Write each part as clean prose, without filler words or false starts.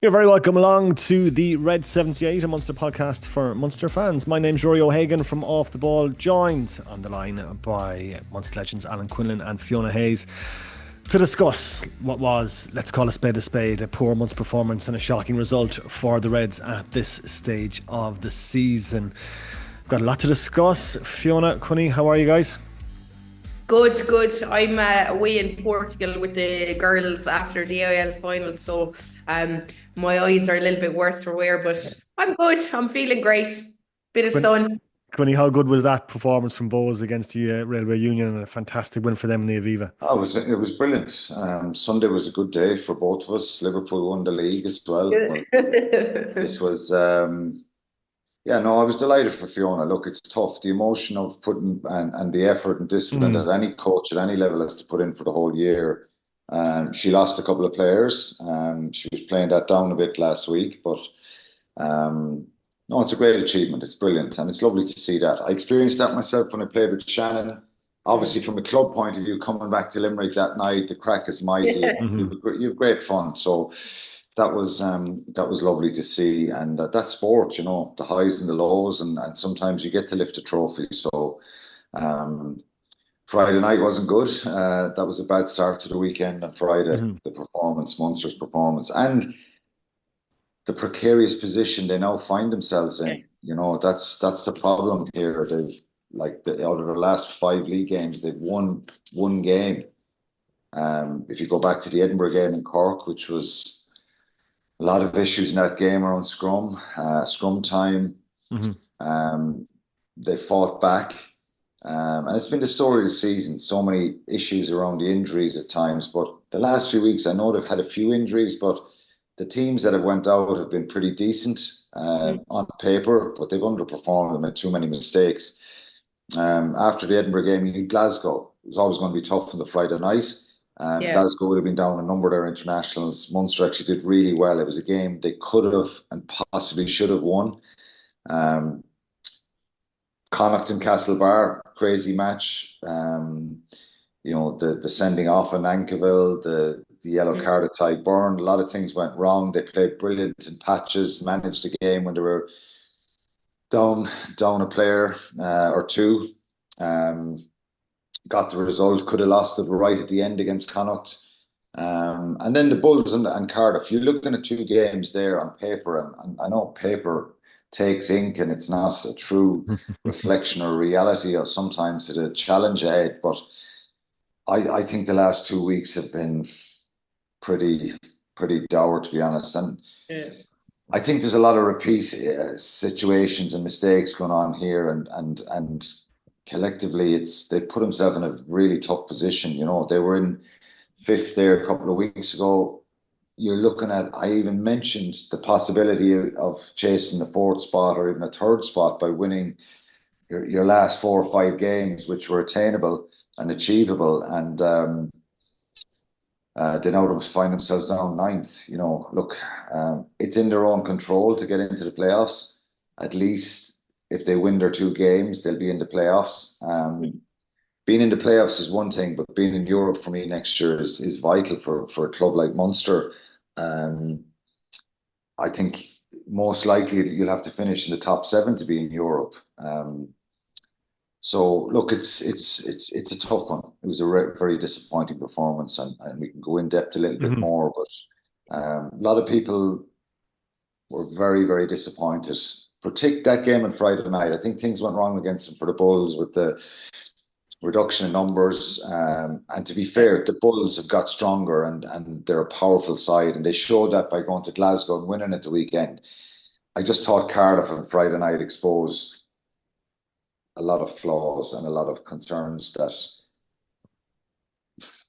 You're very welcome along to the Red 78, a Munster podcast for Munster fans. My name's Rory O'Hagan from Off the Ball, joined on the line by Munster legends Alan Quinlan and Fiona Hayes to discuss what was, let's call a spade, a poor month's performance and a shocking result for the Reds at this stage of the season. We've got a lot to discuss. Fiona, Quinny, how are you guys? Good, good. I'm away in Portugal with the girls after the AIL final, so my eyes are a little bit worse for wear, but I'm good. I'm feeling great. Bit of Quin- sun. Quinny, how good was that performance from Bows against the Railway Union and a fantastic win for them in the Aviva? Oh, it was brilliant. Sunday was a good day for both of us. Liverpool won the league as well. Well, it was yeah, no, I was delighted for Fiona. Look, it's tough. The emotion of putting and the effort and discipline Mm. that any coach at any level has to put in for the whole year. She lost a couple of players. She was playing that down a bit last week, but no, it's a great achievement. It's brilliant, and it's lovely to see that. I experienced that myself when I played with Shannon. Obviously, from a club point of view, coming back to Limerick that night, the crack is mighty. Mhm. You have great fun. So that was lovely to see, and that's sport, the highs and the lows, and sometimes you get to lift a trophy. So um, Friday night wasn't good. That was a bad start to the weekend. On Friday, Mhm. the performance, Munster's performance, and the precarious position they now find themselves Yeah. in. That's the problem here. They've out of the last five league games, they've won one game. If you go back to the Edinburgh game in Cork, which was a lot of issues in that game around scrum time. Mhm. Um, they fought back, and it's been the story of the season. So many issues around the injuries at times, but the last few weeks, I know they've had a few injuries, but the teams that have went out have been pretty decent Mm. on paper, but they've underperformed and made too many mistakes. After the Edinburgh game, you knew Glasgow. It was always going to be tough on the Friday night. Yeah. Glasgow would have been down a number of their internationals. Munster actually did really well. It was a game they could have and possibly should have won. Um, Connacht and Castlebar, crazy match. The sending off in Ankeville, the yellow Mm. card at Tyburn. A lot of things went wrong. They played brilliant in patches, managed the game when they were down down a player or two. Um, got the result, could have lost it right at the end against Connacht. And then the Bulls and Cardiff. You're looking at two games there on paper, and I know paper takes ink and it's not a true reflection or reality of sometimes the challenge ahead. But I think the last 2 weeks have been pretty pretty dour, to be honest. And Yeah. I think there's a lot of repeat situations and mistakes going on here, and collectively, they put themselves in a really tough position. They were in fifth there a couple of weeks ago. You're looking at. I even mentioned the possibility of chasing the fourth spot or even a third spot by winning your last 4 or 5 games, which were attainable and achievable, and they now find themselves down ninth. Look, it's in their own control to get into the playoffs. At least if they win their two games, they'll be in the playoffs. Being in the playoffs is one thing, but being in Europe for me next year is vital for a club like Munster. Um, I think most likely you'll have to finish in the top seven to be in Europe. So look, it's a tough one. It was a very disappointing performance, and we can go in depth a little bit Mhm. more. But a lot of people were very disappointed. Particularly that game on Friday night, I think things went wrong against them for the Bulls with the reduction in numbers. And to be fair, the Bulls have got stronger, and they're a powerful side, and they showed that by going to Glasgow and winning at the weekend. I just thought Cardiff on Friday night exposed a lot of flaws and a lot of concerns that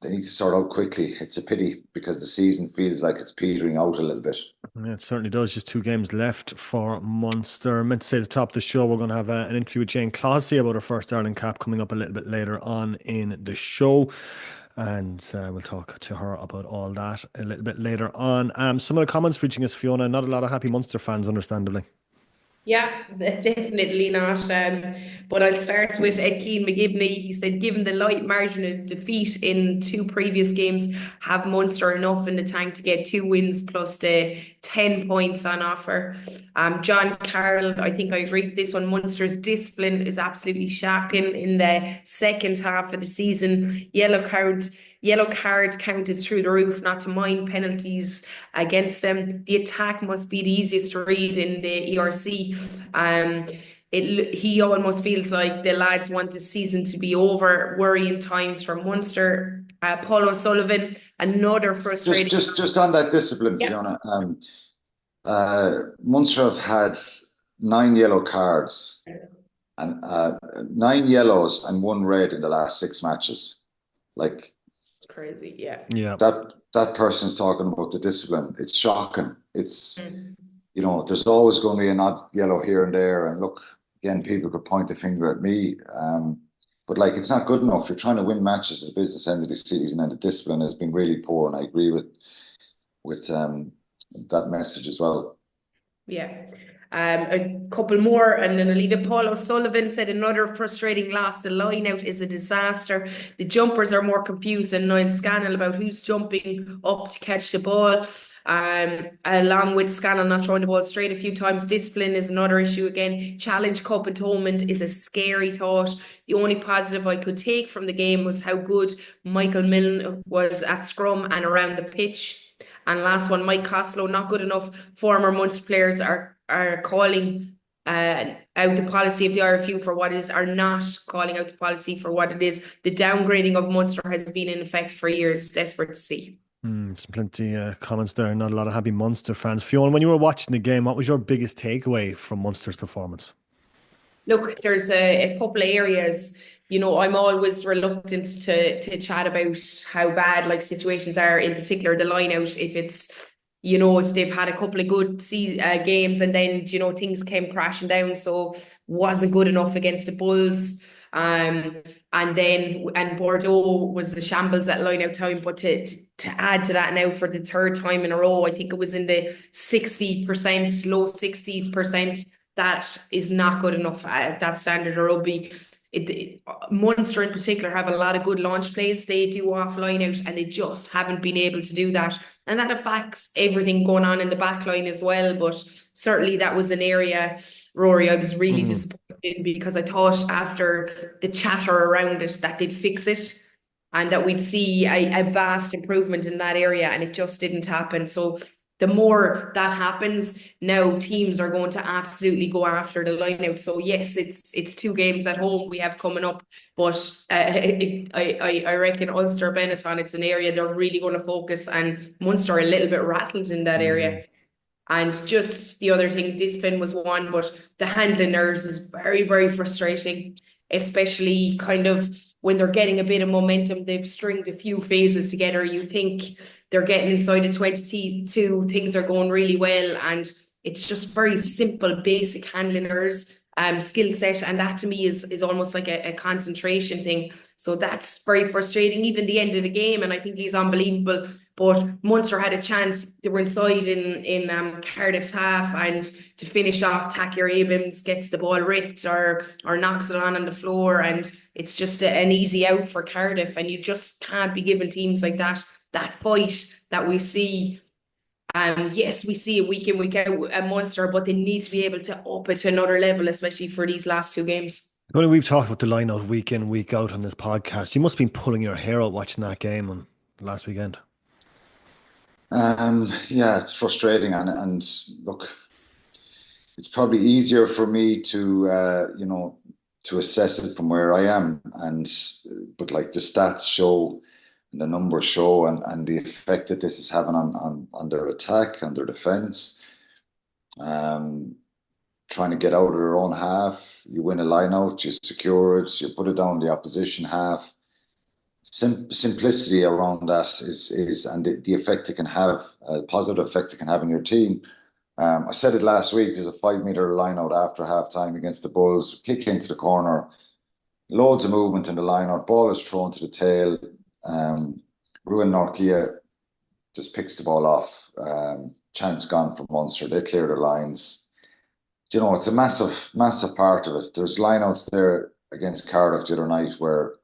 they need to sort out quickly. It's a pity because the season feels like it's petering out a little bit. Yeah, it certainly does. Just two games left for Munster. I meant to say at the top of the show, we're going to have an interview with Jane Clossy about her first Ireland cap coming up a little bit later on in the show. And we'll talk to her about all that a little bit later on. Some of the comments reaching us, Fiona, not a lot of happy Munster fans, understandably. Yeah, definitely not. But I'll start with Keane McGibney. He said, given the light margin of defeat in two previous games, have Munster enough in the tank to get 2 wins plus the 10 points on offer? John Carroll, I think I agree with this one. Munster's discipline is absolutely shocking in the second half of the season. Yellow card count is through the roof, not to mind penalties against them. The attack must be the easiest to read in the ERC. He almost feels like the lads want the season to be over. Worrying times for Munster. Paul O'Sullivan, another Just, frustrating. just on that discipline, Yeah, Fiona. Munster have had 9 yellow cards and 9 yellows and 1 red in the last 6 matches. Like it's crazy. Yeah. Yeah. that person's talking about the discipline. It's shocking. It's Mm. there's always going to be an odd yellow here and there. And look, again, people could point the finger at me. But like, it's not good enough. You're trying to win matches at the business end of the season, and the discipline has been really poor. And I agree with that message as well. Yeah. A couple more and then I'll leave it. Paul O'Sullivan said another frustrating loss. The line out is a disaster. The jumpers are more confused than Niall Scannell about who's jumping up to catch the ball. Along with Scannell not throwing the ball straight a few times. Discipline is another issue again. Challenge Cup atonement is a scary thought. The only positive I could take from the game was how good Michael Milne was at scrum and around the pitch. And last one, Mike Costello, not good enough. Former Munster players are calling out the policy of the RFU for what it is, are not calling out the policy for what it is. The downgrading of Munster has been in effect for years. Desperate to see. Some plenty comments there. Not a lot of happy Munster fans. Fiona, when you were watching the game, what was your biggest takeaway from Munster's performance? Look, there's a couple of areas. I'm always reluctant to chat about how bad like situations are, in particular the line out. If it's, if they've had a couple of good games and then, things came crashing down. So wasn't good enough against the Bulls. And Bordeaux was the shambles at line out time. But to add to that now for the third time in a row, I think it was in the 60%, low 60s%. That is not good enough at that standard of rugby. Munster in particular have a lot of good launch plays. They do offline out and they just haven't been able to do that. And that affects everything going on in the back line as well. But certainly that was an area, Rory, I was really disappointed in, because I thought after the chatter around it that they'd fix it and that we'd see a vast improvement in that area, and it just didn't happen. So the more that happens, now teams are going to absolutely go after the lineout. So yes, it's 2 games at home we have coming up, but I reckon Ulster Benetton, it's an area they're really going to focus, and Munster are a little bit rattled in that area. And just the other thing, discipline was one, but the handling errors is very, very frustrating, especially kind of when they're getting a bit of momentum. They've stringed a few phases together. You think they're getting inside of 22, things are going really well, and it's just very simple, basic handling errors, skill set, and that to me is almost like a concentration thing. So that's very frustrating. Even the end of the game, and I think he's unbelievable. But Munster had a chance. They were inside in Cardiff's half, and to finish off, Takir Abrams gets the ball ripped or knocks it on the floor, and it's just an easy out for Cardiff. And you just can't be giving teams like that fight that we see. Yes, we see it week in, week out at Munster, but they need to be able to up it to another level, especially for these last 2 games. Well, we've talked about the line out week in, week out on this podcast. You must have been pulling your hair out watching that game on last weekend. Yeah, it's frustrating, and look, it's probably easier for me to to assess it from where I am, but like the stats show, and the numbers show, and the effect that this is having on their attack, on their defense. Trying to get out of their own half, you win a line out, you secure it, you put it down the opposition half. Simplicity around that is and the effect it can have, a positive effect it can have on your team. I said it last week. There's a 5 meter line out after half time against the Bulls. Kick into the corner, loads of movement in the line out. Ball is thrown to the tail. Ruan Norkia just picks the ball off. Chance gone from Munster. They clear their lines. you know, it's a massive part of it. There's lineouts there against Cardiff the other night where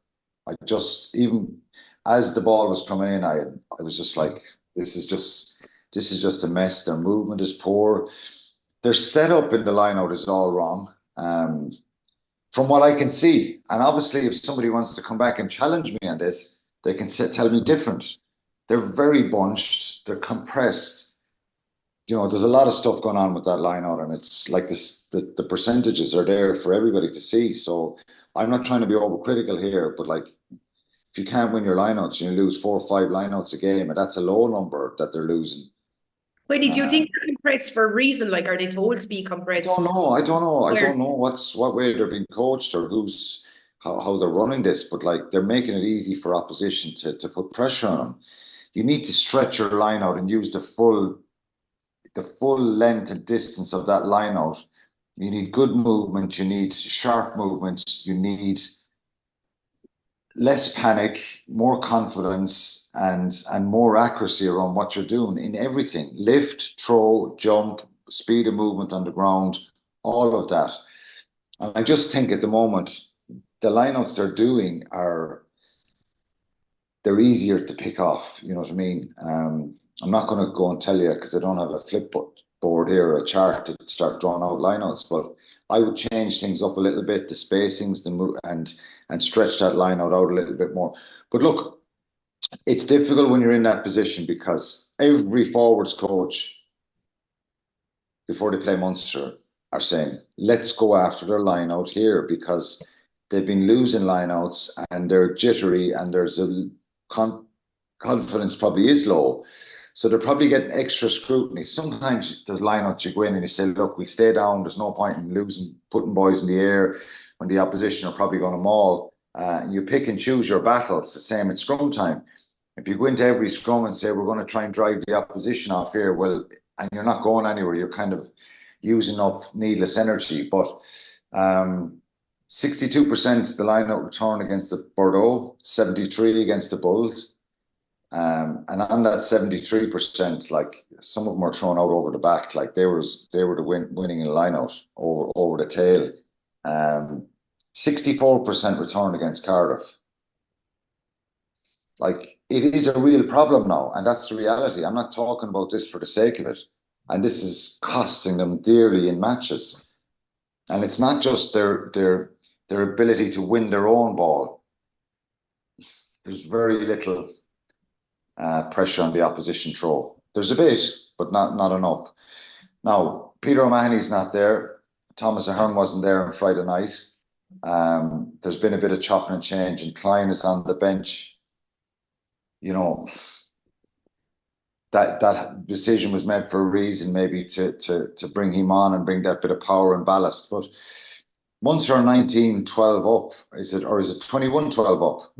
I just, even as the ball was coming in, I was just like, this is just a mess. Their movement is poor. Their setup in the lineout is all wrong. From what I can see, and obviously, if somebody wants to come back and challenge me on this, they can tell me different. They're very bunched. They're compressed. You know, there's a lot of stuff going on with that line out, and it's like this, the percentages are there for everybody to see. So I'm not trying to be overcritical here, but like if you can't win your lineouts, you lose 4 or 5 lineouts a game, and that's a low number that they're losing. Winnie, do you think they're compressed for a reason? Like, are they told to be compressed? I don't know. I Where? don't know what way they're being coached or how they're running this, but like they're making it easy for opposition to put pressure on them. You need to stretch your line out and use the full length and distance of that line out. You need good movement, you need sharp movement, you need less panic, more confidence, and more accuracy around what you're doing in everything. Lift, throw, jump, speed of movement on the ground, all of that. And I just think at the moment, the lineouts they're doing they're easier to pick off. You know what I mean? I'm not going to go and tell you because I don't have a board here or a chart to start drawing out lineouts, but I would change things up a little bit, the spacings, and stretch that line out a little bit more. But look, it's difficult when you're in that position because every forwards coach before they play Munster are saying, let's go after their line out here because they've been losing lineouts and they're jittery and there's a confidence probably is low. So they're probably getting extra scrutiny. Sometimes there's lineouts you go in and you say, look, we stay down. There's no point in putting boys in the air when the opposition are probably going to maul. And you pick and choose your battles. The same at scrum time. If you go into every scrum and say, we're going to try and drive the opposition off here, well, and you're not going anywhere, you're kind of using up needless energy. But 62% the line-out return against the Bordeaux, 73 against the Bulls. And on that 73%, like some of them were thrown out over the back, like they were winning in line-out over the tail. 64% return against Cardiff. Like it is a real problem now, and that's the reality. I'm not talking about this for the sake of it, and this is costing them dearly in matches. And it's not just their ability to win their own ball. There's very little pressure on the opposition throw. There's a bit, but not enough. Now, Peter O'Mahony's not there. Thomas Ahern wasn't there on Friday night. There's been a bit of chopping and change, and Klein is on the bench. You know, that decision was made for a reason, maybe to bring him on and bring that bit of power and ballast. But Munster are 19-12 up, is it 21-12 up?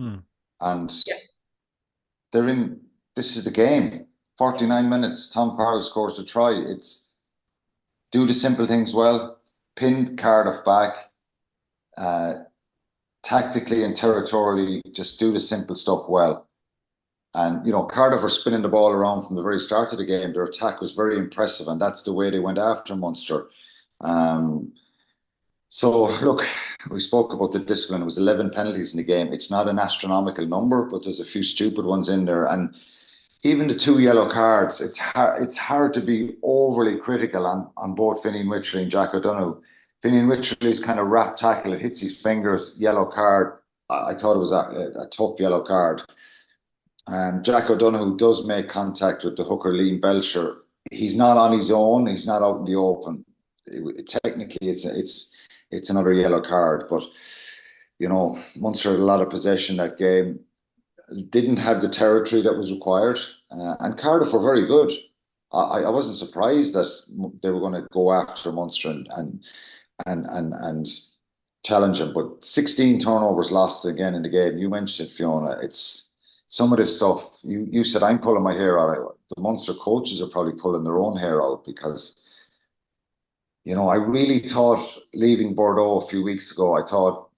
And they're in, this is the game. 49 minutes, Tom Farrell scores the try. It's do the simple things well, pin Cardiff back, tactically and territorially, just do the simple stuff well. And, you know, Cardiff are spinning the ball around from the very start of the game. Their attack was very impressive, and that's the way they went after Munster. So, look, we spoke about the discipline. It was 11 penalties in the game. It's not an astronomical number, but there's a few stupid ones in there. And even the 2 yellow cards, it's hard to be overly critical on both Finian Wycherley and Jack O'Donoghue. Finian Wycherley's kind of wrap tackle, it hits his fingers, yellow card. I thought it was a tough yellow card. Jack O'Donoghue does make contact with the hooker Liam Belcher. He's not on his own. He's not out in the open. Technically, it's another yellow card. But you know, Munster had a lot of possession that game. Didn't have the territory that was required, and Cardiff were very good. I wasn't surprised that they were going to go after Munster and challenge him. But 16 turnovers lost again in the game. You mentioned it, Fiona. It's some of this stuff, you said I'm pulling my hair out. The Munster coaches are probably pulling their own hair out because, you know, I really thought leaving Bordeaux a few weeks ago, I thought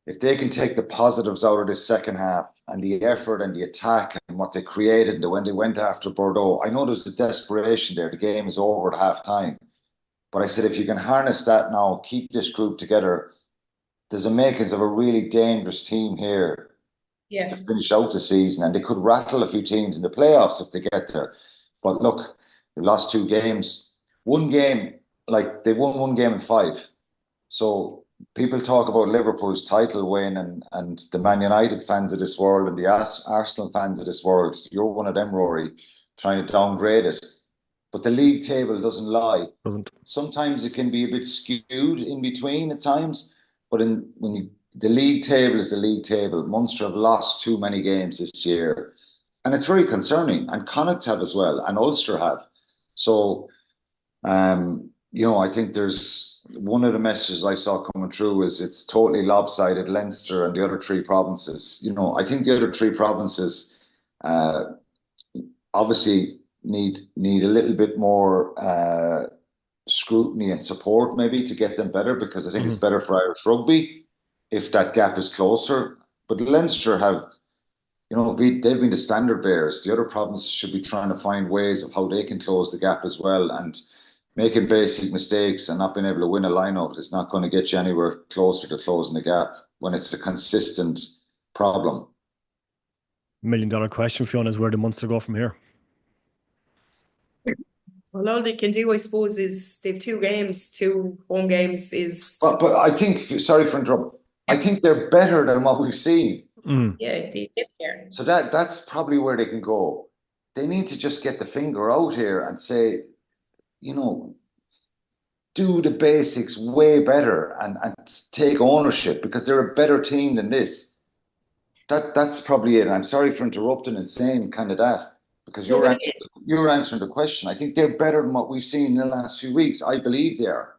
if they can take the positives out of this second half and the effort and the attack and what they created when they went after Bordeaux, I know there's a desperation there. The game is over at half time. But I said, if you can harness that now, keep this group together, there's a makings of a really dangerous team here Yeah. to finish out the season, and they could rattle a few teams in the playoffs if they get there. But look, they lost 2 games. One game, like they won one game in 5. So people talk about Liverpool's title win and the Man United fans of this world and the Arsenal fans of this world. You're one of them, Rory, trying to downgrade it. But the league table doesn't lie. Doesn't. Sometimes it can be a bit skewed in between at times, but the league table is the league table. Munster have lost too many games this year, and it's very concerning. And Connacht have as well, and Ulster have. So, I think there's one of the messages I saw coming through is it's totally lopsided, Leinster and the other 3 provinces. I think the other 3 provinces obviously need a little bit more scrutiny and support maybe to get them better, because I think it's better for Irish rugby if that gap is closer. But Leinster have, they've been the standard bearers. The other provinces should be trying to find ways of how they can close the gap as well. And making basic mistakes and not being able to win a line-out is not going to get you anywhere closer to closing the gap when it's a consistent problem. $1 million question, Fiona, is where do Munster go from here? Well, all they can do, I suppose, is they've 2 home games. But I think, sorry for interrupting, I think they're better than what we've seen. Yeah, they get there. So that's probably where they can go. They need to just get the finger out here and say, do the basics way better and take ownership, because they're a better team than this. That's probably it. I'm sorry for interrupting and saying kind of that, because you're answering the question. I think they're better than what we've seen in the last few weeks. I believe they are.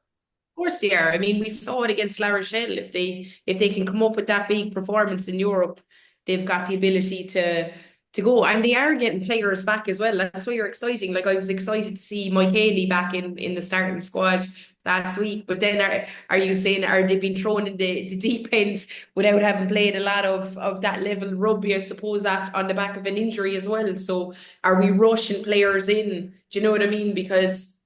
Of course they are. I mean, we saw it against La Rochelle. If they can come up with that big performance in Europe, they've got the ability to go. And they are getting players back as well. That's why you're exciting. Like, I was excited to see Mike Haley back in the starting squad last week. But then are you saying, are they being thrown in the deep end without having played a lot of that level rugby, I suppose, on the back of an injury as well? So are we rushing players in? Do you know what I mean? Because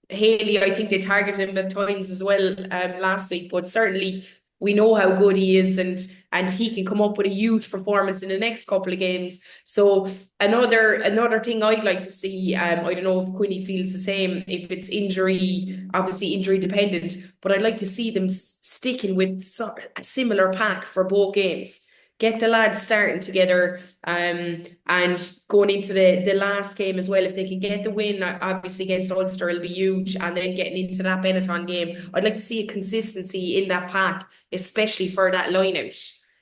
Haley, I think they targeted him at times as well last week, but certainly we know how good he is, and he can come up with a huge performance in the next couple of games. So another thing I'd like to see, I don't know if Quinny feels the same, if it's obviously injury dependent, but I'd like to see them sticking with a similar pack for both games. Get the lads starting together, and going into the last game as well. If they can get the win, obviously against Ulster, it'll be huge. And then getting into that Benetton game, I'd like to see a consistency in that pack, especially for that line-out,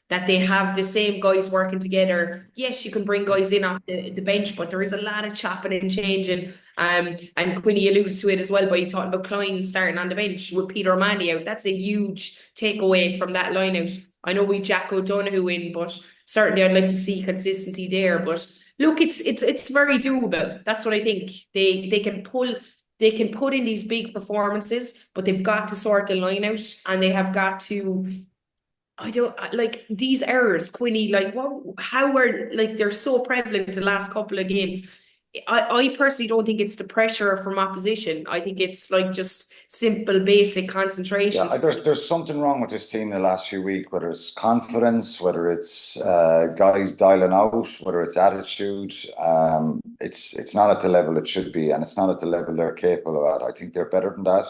that they have the same guys working together. Yes, you can bring guys in off the bench, but there is a lot of chopping and changing. And Quinny alluded to it as well by talking about Klein starting on the bench with Peter O'Malley out. That's a huge takeaway from that line-out. I know we Jack O'Donoghue in, but certainly I'd like to see consistency there. But look, it's very doable. That's what I think. They can put in these big performances, but they've got to sort the line out, and they have got to. I don't like these errors, Quinny. Like, how are, like, they're so prevalent the last couple of games. I personally don't think it's the pressure from opposition. I think it's like just simple, basic concentration. Yeah, there's something wrong with this team the last few weeks, whether it's confidence, whether it's guys dialing out, whether it's attitude. It's not at the level it should be, and it's not at the level they're capable of at. I think they're better than that.